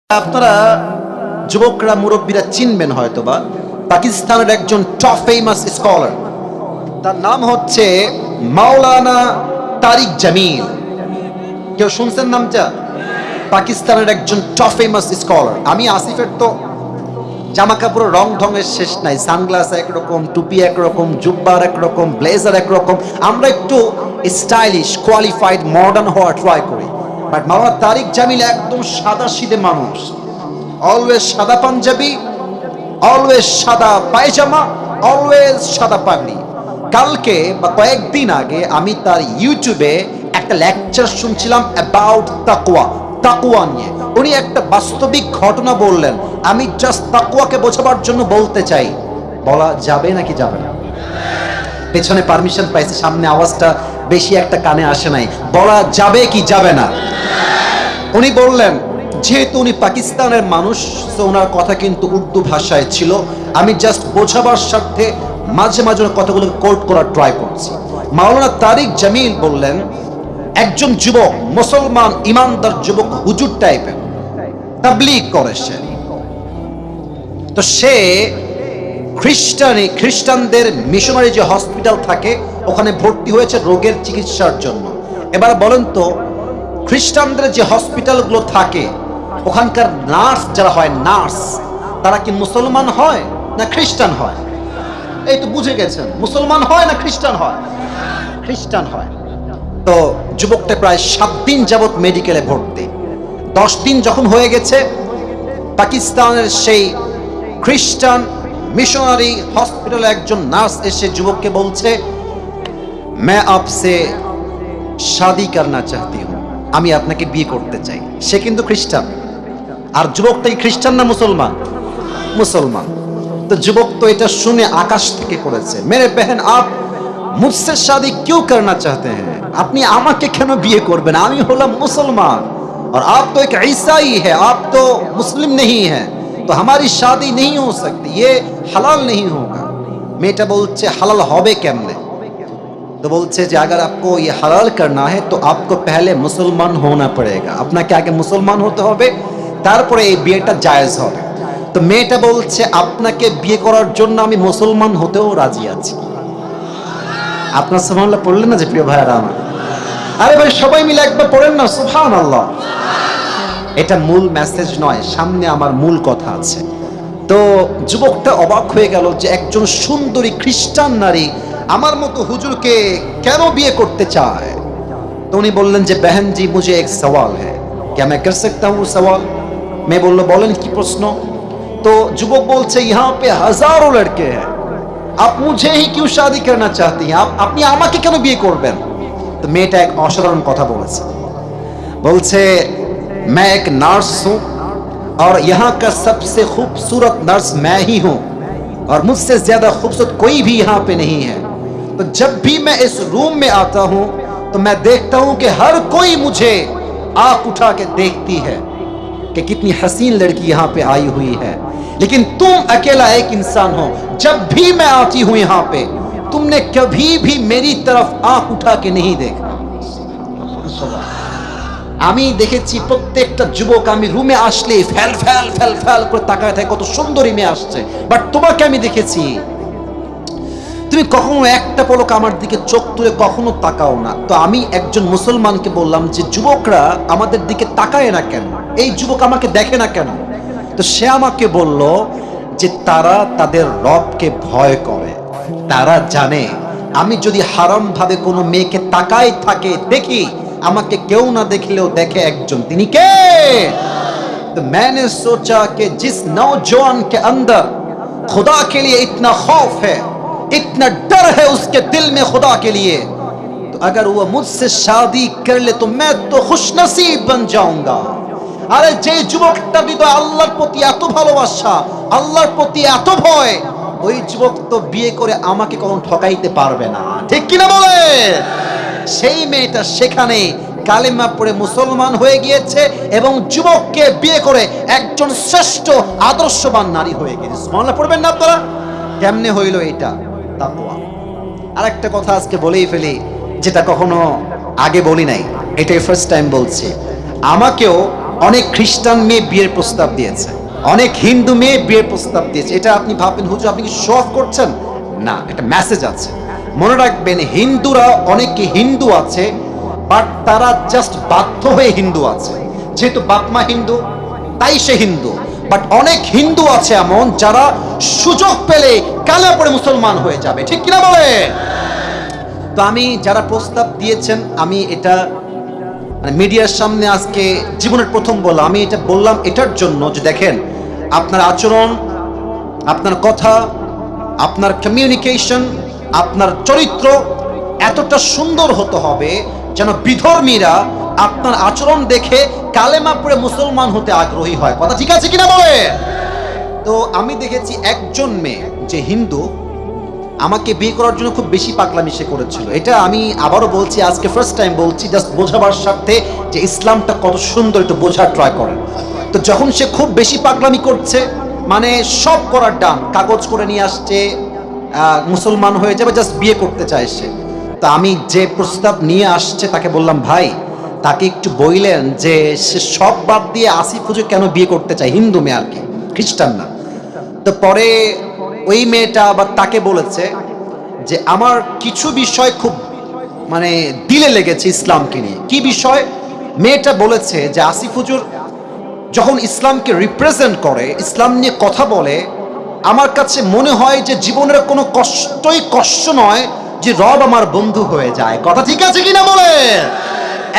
আপনারা যুবকরা মুরব্বীরা চিনবেন হয়তোবা পাকিস্তানের একজন টপ ফেমাস স্কলার, তার নাম হচ্ছে মাওলানা তারিক জামিল। কেউ শুনছেন নামটা? পাকিস্তানের একজন টপ ফেমাস স্কলার। আমি আসিফের তো জামা কাপড়ের রং ঢঙের শেষ নাই, সানগ্লাস একরকম, টুপি একরকম, জুব্বার একরকম, ব্লেজার একরকম। আমরা একটু স্টাইলিশ, কোয়ালিফাইড, মডার্ন হওয়ার ট্রাই করি। বাট মাওলানা তারিক জামিল একদম সাদা সিধে মানুষ, অলওয়েজ সাদা পাঞ্জাবি, অলওয়েজ সাদা পায়জামা, অলওয়েজ সাদা পাগড়ি। কালকে বা কয়েকদিন আগে আমি তার ইউটিউবে একটা লেকচার শুনছিলাম অ্যাবাউট তাকওয়া নিয়ে। উনি একটা বাস্তবিক ঘটনা বললেন, আমি জাস্ট তাকওয়াকে বোঝাবার জন্য বলতে চাই। বলা যাবে নাকি যাবে না? পেছনে পারমিশন পাইছে, সামনে আওয়াজটা বেশি একটা কানে আসে নাই। বলা যাবে কি যাবে না? উনি বললেন, যেহেতু উনি পাকিস্তানের মানুষ, তো ওনার কথা কিন্তু উর্দু ভাষায় ছিল। আমি জাস্ট বোঝাবার স্বার্থে মাঝে মাঝে কথাগুলো কোট করার ট্রাই করছি। মাওলানা তারিক জামিল বললেন, একজন যুবক, মুসলমান ইমানদার যুবক, হুজুর টাইপের, তাবলীগ করে সে, তো সে খ্রিস্টানদের মিশনারি যে হসপিটাল থাকে ওখানে ভর্তি হয়েছে রোগের চিকিৎসার জন্য। এবার বলেন তো, খ্রিস্টানদের যে হসপিটালগুলো থাকে ওখানকার নার্স যারা হয়, নার্স তারা কি মুসলমান হয় না খ্রিস্টান হয়? এই তো বুঝে গেছেন, মুসলমান হয় না খ্রিস্টান হয়? খ্রিস্টান হয়। তো যুবকটা প্রায় 7 দিন যাবত মেডিকেলে ভর্তি। 10 দিন যখন হয়ে গেছে, পাকিস্তানের সেই খ্রিস্টান মিশনারি হসপিটালে একজন নার্স এসে যুবককে বলছে, मैं आपसे शादी करना चाहती हूँ, আমি আপনাকে বিয়ে করতে চাই। সে কিন্তু খ্রিস্টান, আর যুবকটাই খ্রিস্টান না মুসলমান? মুসলমান। তো যুবক তো এটা শুনে আকাশ থেকে পড়েছে, মেরে বহন আপ মুঝসে শাদি क्यों करना चाहते हैं, আপনি আমাকে কেন বিয়ে করবেন? আমি হলাম মুসলমান और आप तो एक ईसाई है, आप तो मुस्लिम नहीं है, तो हमारी शादी नहीं हो सकती, ये हलाल नहीं होगा। মেয়েটা বলছে, হালাল হবে কেমনে? तो बोलते हैं अगर आपको ये हलाल करना है तो आपको पहले मुसलमान होना पड़ेगा, আপনাকে আগে মুসলমান হতে হবে, তারপরে এই বিয়েটা জায়েজ হবে। তো মেয়েটা বলছে, আপনাকে বিয়ে করার জন্য আমি মুসলমান হতেও রাজি আছি। আপনার সুবহানাল্লাহ পড়লেন না যে প্রিয় ভাইরা আমার? আরে ভাই সবাই মিলে একবার পড়েন না সুবহানাল্লাহ। এটা মূল মেসেজ নয়, সামনে আমার মূল কথা আছে। তো যুবকটা অবাক হয়ে গেল যে একজন সুন্দরী খ্রিস্টান নারী আমার মতো হুজুরকে কেন বিয়ে করতে চায়। তো উনি বললেন যে बहन जी मुझे एक सवाल है, क्या मैं कर सकता हूँ सवाल? मैं বলল, বলেন কি প্রশ্ন? तो যুবক বলছে, यहाँ पे हजारों लड़के हैं, आप मुझे ही क्यों शादी करना चाहती हैं, আপনি আমাকে কেন বিয়ে করবেন? তো মেয়েটা এক অসাধারণ কথা বলেছে, বলছে, मैं एक नर्स हूँ और यहाँ का सबसे खूबसूरत नर्स मैं ही हूँ और मुझसे ज्यादा खूबसूरत कोई भी यहाँ पे नहीं है। तो जब भी मैं इस रूम में आता हूँ तो मैं देखता हूँ कि हर कोई मुझे आंख उठा के देखती है कि कितनी हसीन लड़की यहाँ पे आई हुई है, लेकिन तुम अकेला एक इंसान हो, जब भी मैं आती हूँ यहाँ पे तुमने कभी भी मेरी तरफ आंख उठा के नहीं देखा। আমি দেখেছি প্রত্যেকটা যুবক আমি রুমে আসলে ফেল ফেল ফেল ফেল করে তাকায় থাকে, কত সুন্দরী মেয়ে আসছে, বাট তোমাকে আমি দেখেছি তুমি কখনো একটা পলক আমার দিকে চোখ তুলে কখনো তাকাও না। তো আমি একজন মুসলমানকে বললাম যে যুবকরা আমাদের দিকে তাকায় না কেন, এই যুবক আমাকে দেখে না কেন? তো সে আমাকে বলল যে তারা তাদের রবকে ভয় করে, তারা জানে আমি যদি হারাম ভাবে কোনো মেয়েকে তাকায় থাকে দেখি, আমাকে কেউ না দেখলেও দেখে একজন, তিনি কে? तो मैंने सोचा कि जिस नौजवान के अंदर खुदा के लिए इतना खौफ है, इतना डर है उसके दिल में खुदा के लिए, तो अगर वो मुझसे शादी कर ले तो मैं तो खुशनसीब बन जाऊंगा। আরে যে যুবকটা হৃদয় আল্লাহর প্রতি এত ভালোবাসা, আল্লাহর প্রতি এত ভয়, ওই যুবক তো বিয়ে করে আমাকে কখনো ঠকাইতে পারবে না, ঠিক কিনা বলে? সেই মেয়েটা সেখানে কালেমা পড়ে মুসলমান হয়ে গিয়েছে এবং যুবককে বিয়ে করে একজন শ্রেষ্ঠ আদর্শবান নারী হয়ে গেছে। সুবহানাল্লাহ পড়বেন না আপনারা? কেমনে হইল এটা? তাকওয়া। আরেকটা কথা আজকে বলেই ফেলি, যেটা কখনো আগে বলি নাই, এটাই ফার্স্ট টাইম বলছি। আমাকেও অনেক খ্রিস্টান মেয়ে বিয়ের প্রস্তাব দিয়েছে, অনেক হিন্দু মেয়ে বিয়ের প্রস্তাব দিয়েছে। এটা আপনি ভাববেন হুজুর আপনি কি শো অফ করছেন? না, একটা মেসেজ আছে। মনে রাখবেন হিন্দুরা অনেকে হিন্দু আছে, বাট তারা জাস্ট বাধ্য হয়ে হিন্দু আছে, যেহেতু বাপমা হিন্দু তাই সে হিন্দু। বাট অনেক হিন্দু আছে এমন যারা সুযোগ পেলে কালে পড়ে মুসলমান হয়ে যাবে, ঠিক কিনা বলে? তো আমি যারা প্রস্তাব দিয়েছেন, আমি এটা মিডিয়ার সামনে আজকে জীবনের প্রথম বললাম। আমি এটা বললাম এটার জন্য যে দেখেন আপনার আচরণ, আপনার কথা, আপনার কমিউনিকেশন, আপনার চরিত্র এতটা সুন্দর হতে হবে যেন বিধর্মীরা আপনার আচরণ দেখে কালেমা পড়ে মুসলমান হতে আগ্রহী হয়। কথা ঠিক আছে কিনা বলে? তো আমি দেখেছি একজন মেয়ে যে হিন্দু আমাকে বিয়ে করার জন্য খুব বেশি পাগলামি সে করেছিল। এটা আমি আবারও বলছি, আজকে ফার্স্ট টাইম বলছি, জাস্ট বোঝাবার স্বার্থে যে ইসলামটা কত সুন্দর একটু বোঝার ট্রাই করেন। তো যখন সে খুব বেশি পাগলামি করছে, মানে সব করার ডান, কাগজ করে নিয়ে আসছে, মুসলমান হয়ে যাবে, জাস্ট বিয়ে করতে চায় সে। তা আমি যে প্রস্তাব নিয়ে আসছে তাকে বললাম ভাই, তাকে একটু বললেন যে সে সব বাদ দিয়ে আসিফ হুজুর কেন বিয়ে করতে চায়, হিন্দু মেয়ে আর কি, খ্রিস্টান না। তো পরে ওই মেয়েটা আবার তাকে বলেছে যে আমার কিছু বিষয় খুব মানে দিলে লেগেছে ইসলামকে নিয়ে। কি বিষয়? মেয়েটা বলেছে যে আসিফ হুজুর যখন ইসলামকে রিপ্রেজেন্ট করে, ইসলাম নিয়ে কথা বলে, আমার কাছে মনে হয় যে জীবনের কোনো কষ্টই কষ্ট নয় যে রব আমার বন্ধু হয়ে যায়। কথা ঠিক আছে কিনা বলে?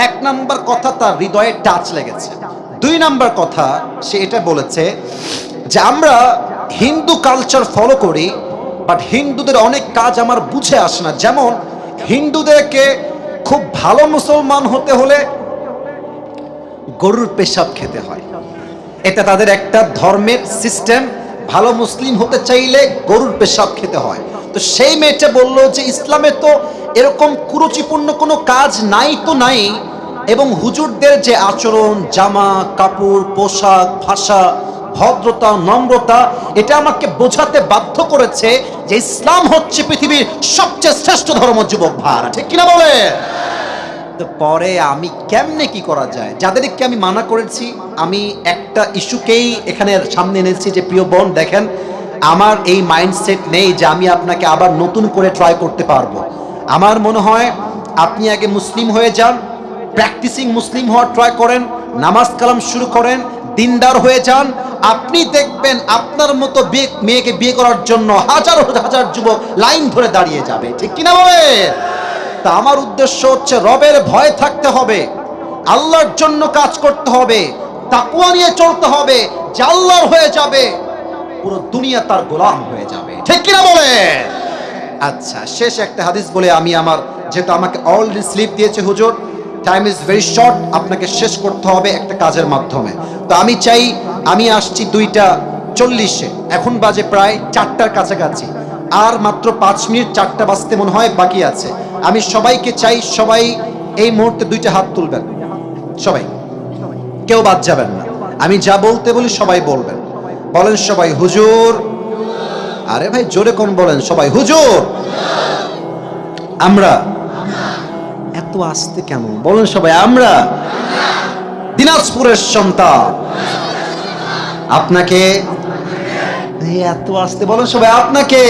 এক নাম্বার কথা তার হৃদয়ে টাচ লেগেছে। দুই নাম্বার কথা সে এটা বলেছে যে আমরা হিন্দু কালচার ফলো করি, বাট হিন্দুদের অনেক কাজ আমার বুঝে আসে না। যেমন হিন্দুদেরকে খুব ভালো মুসলমান হতে হলে গরুর পেশাব খেতে হয়, এটা তাদের একটা ধর্মের সিস্টেম। ভালো মুসলিম হতে চাইলে গরুর পেশাব খেতে হয়। তো সেই মেয়েটা বলল যে ইসলামে তো এরকম কুরুচিপূর্ণ কোনো কাজ নাই তো নাই, এবং হুজুরদের যে আচরণ, জামা কাপড়, পোশাক, ভাষা, ভদ্রতা, নম্রতা, এটা আমাকে বোঝাতে বাধ্য করেছে যে ইসলাম হচ্ছে পৃথিবীর সবচেয়ে শ্রেষ্ঠ ধর্ম। যুবক ভাইরা ঠিক কিনা বলে? তো পরে আমি কেমনে কি করা যায়, যাদেরকে আমি মানা করেছি, আমি একটা ইস্যুকেই এখানে সামনে এনেছি যে প্রিয় বোন দেখেন, আমার এই মাইন্ডসেট নেই যে আমি আপনাকে আবার নতুন করে ট্রাই করতে পারবো। আমার মনে হয় আপনি আগে মুসলিম হয়ে যান, প্র্যাকটিসিং মুসলিম হওয়ার ট্রাই করেন, নামাজ কালাম শুরু করেন, দিনদার হয়ে যান। আপনি দেখবেন আপনার মতো মেয়েকে বিয়ে করার জন্য হাজার হাজার যুবক লাইন ধরে দাঁড়িয়ে যাবে, ঠিক কিনা বলে? তা আমার উদ্দেশ্য হচ্ছে রবের ভয় থাকতে হবে, আল্লাহর জন্য কাজ করতে হবে, তাকওয়া নিয়ে চলতে হবে, যে আল্লাহর হয়ে যাবে পুরো দুনিয়া তার গোলাম হয়ে যাবে, ঠিক কিনা বলে? আচ্ছা, শেষ একটা হাদিস বলে আমি আমার, যেহেতু আমাকে অলরেডি স্লিপ দিয়েছে হুজুর, টাইম ইজ ভেরি শর্ট, আপনাকে শেষ করতে হবে একটা কাজের মাধ্যমে। তো আমি চাই, আমি আসছি 2:40-এ, এখন বাজে প্রায় 4টার কাছাকাছি, আর মাত্র 5 মিনিট 4টা বাজতে মনে হয় বাকি আছে। আমি সবাইকে চাই, সবাই এই মুহূর্তে 2টা হাত তুলবেন, সবাই, কেউ বাদ যাবেন না। আমি যা বলতে বলি সবাই বলবেন। বলেন সবাই হুজুর। আরে ভাই জোরে কোন বলেন সবাই হুজুর। আমরা। এত আস্তে কেন বলেন সবাই? আমরা দিনাজপুরের সন্তান। আপনাকে এত আস্তে বলেন সবাই, আপনাকে।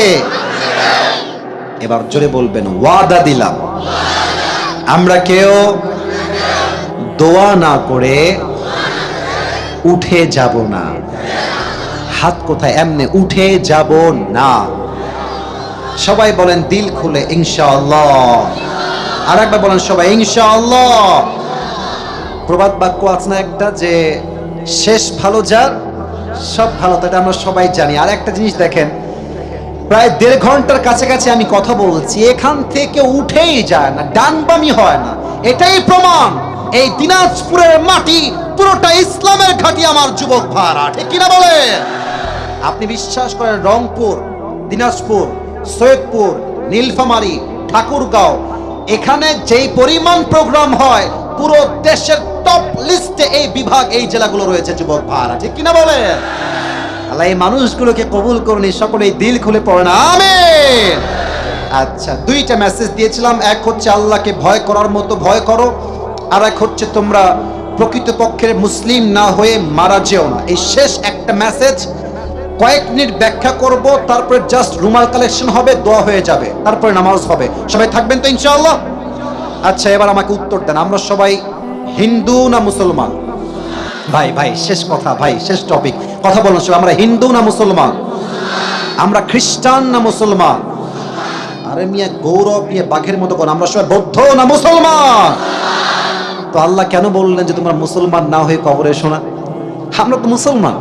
এবার জোরে বলবেন, ওয়াদা দিলাম আমরা কেউ দোয়া না করে উঠে যাব না। হাত কোথায়? এমনে উঠে যাব না। সবাই বলেন দিল খুলে ইনশাআল্লাহ। আর একবার বলেন সবাই ইনশাআল্লাহ। প্রবাদ বাক্য আছে না একটা, যে শেষ ভালো যার সব ভালো, তো এটা আমরা সবাই জানি। আর একটা জিনিস দেখেন, প্রায় 1.5 ঘন্টার কাছাকাছি আমি কথা বলছি, এখান থেকে উঠেই যায় না, ডানবামি হয় না। এটাই প্রমাণ এই দিনাজপুরের মাটি পুরোটা ইসলামের ঘাঁটি আমার যুবক ভাইরা, ঠিক কিনা বলে? আপনি বিশ্বাস করেন, রংপুর, দিনাজপুর, সৈয়দপুর, নীলফামারী, ঠাকুরগাঁও, এখানে যেই পরিমাণ প্রোগ্রাম হয়, পুরো দেশের টপ লিস্টে এই বিভাগ, এই জেলাগুলো রয়েছে যুবক ভাইরা, ঠিক কিনা বলে? আল্লাহ এই মানুষগুলোকে কবুল করুন, সকলেই দিল খুলে পড়েন আমিন। আচ্ছা, 2টা মেসেজ দিয়েছিলাম, এক হচ্ছে আল্লাহকে ভয় করার মতো ভয় করো, আর এক হচ্ছে তোমরা প্রকৃতপক্ষের মুসলিম না হয়ে মারা যেও না। এই শেষ একটা মেসেজ কয়েক মিনিট ব্যাখ্যা করব, তারপরে জাস্ট রুমাল কালেকশন হবে, দোয়া হয়ে যাবে, তারপরে নামাজ হবে। সবাই থাকবেন তো ইনশাআল্লাহ? আচ্ছা, এবার আমাকে উত্তর দেন, আমরা সবাই হিন্দু না মুসলমান? ভাই ভাই শেষ কথা, ভাই শেষ টপিক, কথা বলুন সবাই, আমরা হিন্দু না মুসলমান? আমরা খ্রিস্টান না মুসলমান? আরে মিয়া গৌরব নিয়ে বাঘের মতো কোন, আমরা সবাই বৌদ্ধ না মুসলমান? তো আল্লাহ কেন বললেন যে তোমরা মুসলমান না হয়ে কবরে এসো না? আমরা তো মুসলমান,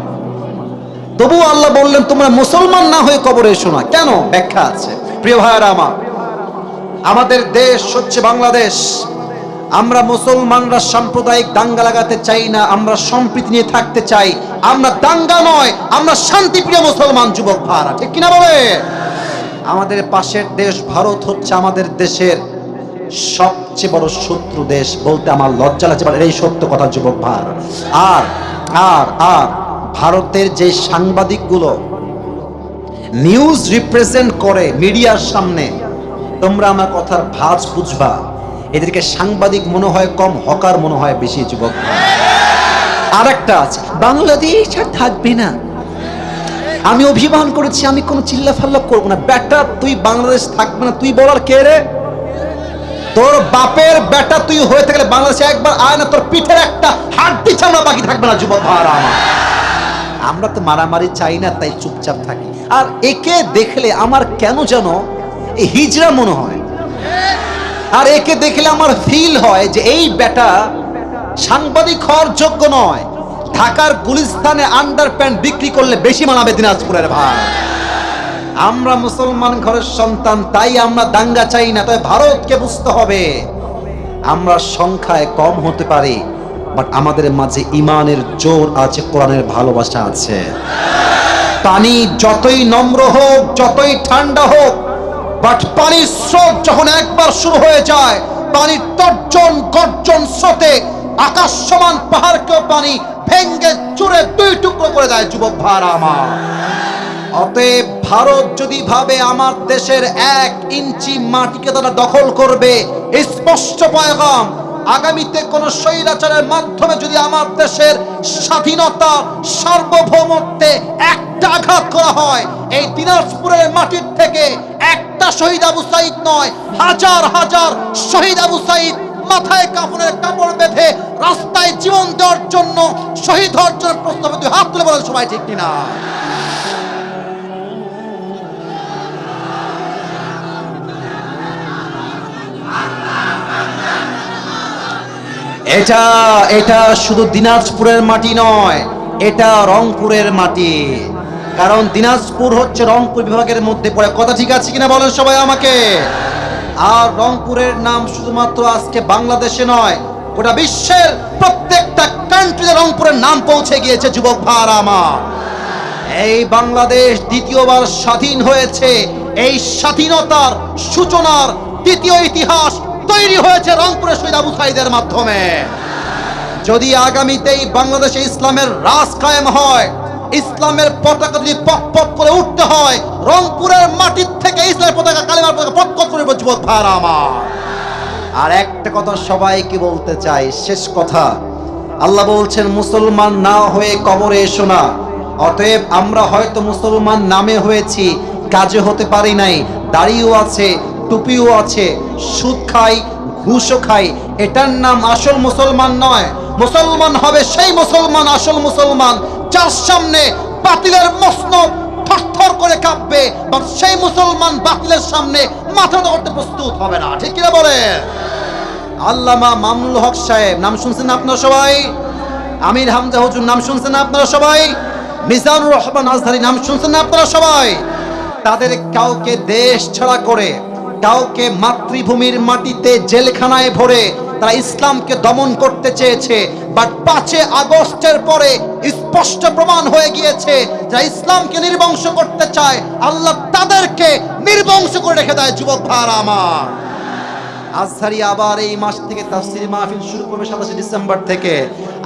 তবু আল্লাহ বললেন তোমরা মুসলমান না হয়ে কবরে এসো না কেন? ব্যাখ্যা আছে। প্রিয় ভাইরা আমার, আমাদের দেশ হচ্ছে বাংলাদেশ। আমরা মুসলমানরা সাম্প্রদায়িক দাঙ্গা লাগাতে চাই না, আমরা সম্প্রীতি নিয়ে থাকতে চাই। আমরা দাঙ্গা নয়, আমরা শান্তিপ্রিয় মুসলমান যুবক ভাইরা, ঠিক কিনা বলে? আমাদের পাশের দেশ ভারত হচ্ছে আমাদের দেশের সবচেয়ে বড় শত্রু দেশ, বলতে আমার লজ্জা লাগছে, এই সত্য কথা যুবক ভাইরা। আর আর আর ভারতের যে সাংবাদিকগুলো নিউজ রিপ্রেজেন্ট করে মিডিয়ার সামনে, তোমরা আমার কথার ভাঁজ বুঝবা, এদেরকে সাংবাদিক মনে হয় কম, হকার মনে হয় বেশি যুবক। আর একটা আছে, বাংলাদেশ আর থাকবে না। আমি অভিমান করেছি, আমি কোনো চিল্লা ফাল্লা করবো না। বেটা তুই বাংলাদেশ থাকবে না, তুই বলার কে রে? তোর বাপের বেটা তুই হয়ে থাকলে বাংলাদেশে একবার আয় না, তোর পিঠের একটা হাড্ডি চামড়া বাকি থাকবে না যুবক ভাইরা আমার। আমরা তো মারামারি চাই না, তাই চুপচাপ থাকি। আর একে দেখলে আমার কেন যেন এই হিজড়া মনে হয়, আর একে দেখলে আমার ফিল হয় যে এই বেটা সাংবাদিক হওয়ার যোগ্য নয়। ঢাকার গুলিস্তানে আন্ডার প্যান্ট বিক্রি করলে বেশি মানাবে দিনাজপুরের ভাই। আমরা মুসলমান ঘরের সন্তান, তাই আমরা দাঙ্গা চাই না। তবে ভারতকে বুঝতে হবে, আমরা সংখ্যায় কম হতে পারি, বাট আমাদের মাঝে ইমানের জোর আছে, কোরআনের ভালোবাসা আছে। পানি যতই নম্র হোক, যতই ঠান্ডা হোক, বাট পানির স্রোত যখন একবার শুরু হয়ে যায়, পানির তর্জন গর্জন স্রোতে আকাশ সমান পাহাড়কেও পানি ভেঙ্গে চুরে দুই টুকরো করে দেয় যুবক ভাইরা আমার। অতএব ভারত যদি ভাবে আমার দেশের 1 ইঞ্চি মাটিকে তারা দখল করবে, স্পষ্ট পয়গাম, আগামীতে কোন স্বৈরাচারের মাধ্যমে যদি আমার দেশের স্বাধীনতা সার্বভৌমত্বে একটা আঘাত করা হয়, এই দিনাজপুরের মাটির থেকে একটা শহীদ আবু সাইদ নয়, হাজার হাজার শহীদ আবু সাইদ মাথায় কাপড়ের কাপড় বেঁধে রাস্তায় জীবন দেওয়ার জন্য, শহীদ হওয়ার জন্য প্রস্তাবে দুই হাত তুলে বলেন সবাই, ঠিক কিনা? এটা এটা শুধু দিনাজপুরের মাটি নয়, এটা রংপুরের মাটি। কারণ দিনাজপুর হচ্ছে রংপুর বিভাগের মধ্যে পড়ে, কথা ঠিক আছে কিনা বলেন সবাই আমাকে? আর রংপুরের নাম শুধুমাত্র আজকে বাংলাদেশে নয়, গোটা বিশ্বের প্রত্যেকটা কান্ট্রিতে রংপুরের নাম পৌঁছে গিয়েছে যুবক ভাইরা আমার। এই বাংলাদেশ দ্বিতীয়বার স্বাধীন হয়েছে, এই স্বাধীনতার সূচনার দ্বিতীয় ইতিহাস তৈরি হয়েছে রংপুরের শহীদ আবু সাইদের মাধ্যমে। যদি আগামীতেই বাংলাদেশে ইসলামের রাজ কায়েম হয়, ইসলামের পতাকা যদি পক পক করে উঠতে হয়, রংপুরের মাটির থেকে ইসলামের পতাকা, কালেমার পতাকা পক পক করে যুবক ভাইরা আমার। আর একটা কথা সবাইকে বলতে চাই, শেষ কথা, আল্লাহ বলছেন মুসলমান না হয়ে কবরে এসো না। অতএব আমরা হয়তো মুসলমান নামে হয়েছি, কাজে হতে পারি নাই। দাড়িও আছে, টুপিও আছে, সুদ খাই, ঘুষও খাই, এটার নাম আসল মুসলমান নয়। মুসলমান হবে সেই মুসলমান, আসল মুসলমান, যার সামনে বাতিলের মসনদ থরথর করে কাঁপবে, বা সেই মুসলমান বাতিলের সামনে মাথা করতে প্রস্তুত হবে না, ঠিক কিনা বলে? আল্লামা মামুনুল হক সাহেব নাম শুনছেন আপনারা সবাই? আমির হামজা হুজুর নাম শুনছেন আপনারা সবাই? মিজানুর রহমান আজহারি নাম শুনছেন আপনারা সবাই? তাদের কাউকে দেশ ছাড়া করে, কাউকে মাতৃভূমির মাটিতে জেলখানায় ভরে তারা ইসলামকে দমন করতে চেয়েছে, বাট 5 আগস্টের পরে স্পষ্ট প্রমাণ হয়ে গিয়েছে যারা ইসলামকে নির্বংশ করতে চায়, আল্লাহ তাদেরকে নির্বংশ করে রেখে দেয় যুবক ভাইরা আমার। আজহারি আবার এই মাস থেকে তাফসীর মাহফিল শুরু করবে 27 ডিসেম্বর থেকে।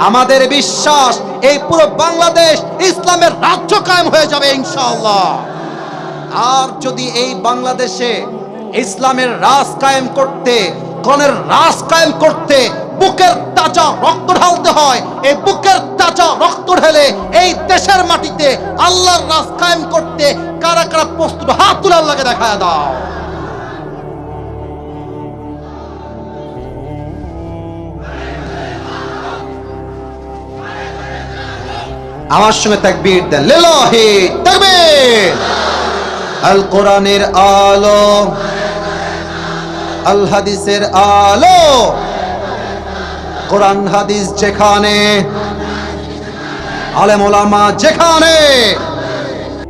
আমাদের বিশ্বাস এই পুরো বাংলাদেশ ইসলামের রাজ্য কায়েম হয়ে যাবে ইনশাআল্লাহ। আর যদি এই বাংলাদেশে ইসলামের রাজ কায়েম করতে, কোরআনের রাজ কায়েম করতে বুকের তাজা রক্ত ঢালতে হয়। এই বুকের তাজা রক্ত ঢেলে এই দেশের মাটিতে আল্লাহর রাজ কায়েম করতে কারা কারা প্রস্তুত, হাত তুলে আল্লাহকে দেখায় দাও। আমার সঙ্গে তাকবীর দেন, লিল্লাহি তাকবীর। আল কোরআনের আলো, আল হাদিসের আলো, কোরআন হাদিস যেখানে, আলেম ওলামা যেখানে,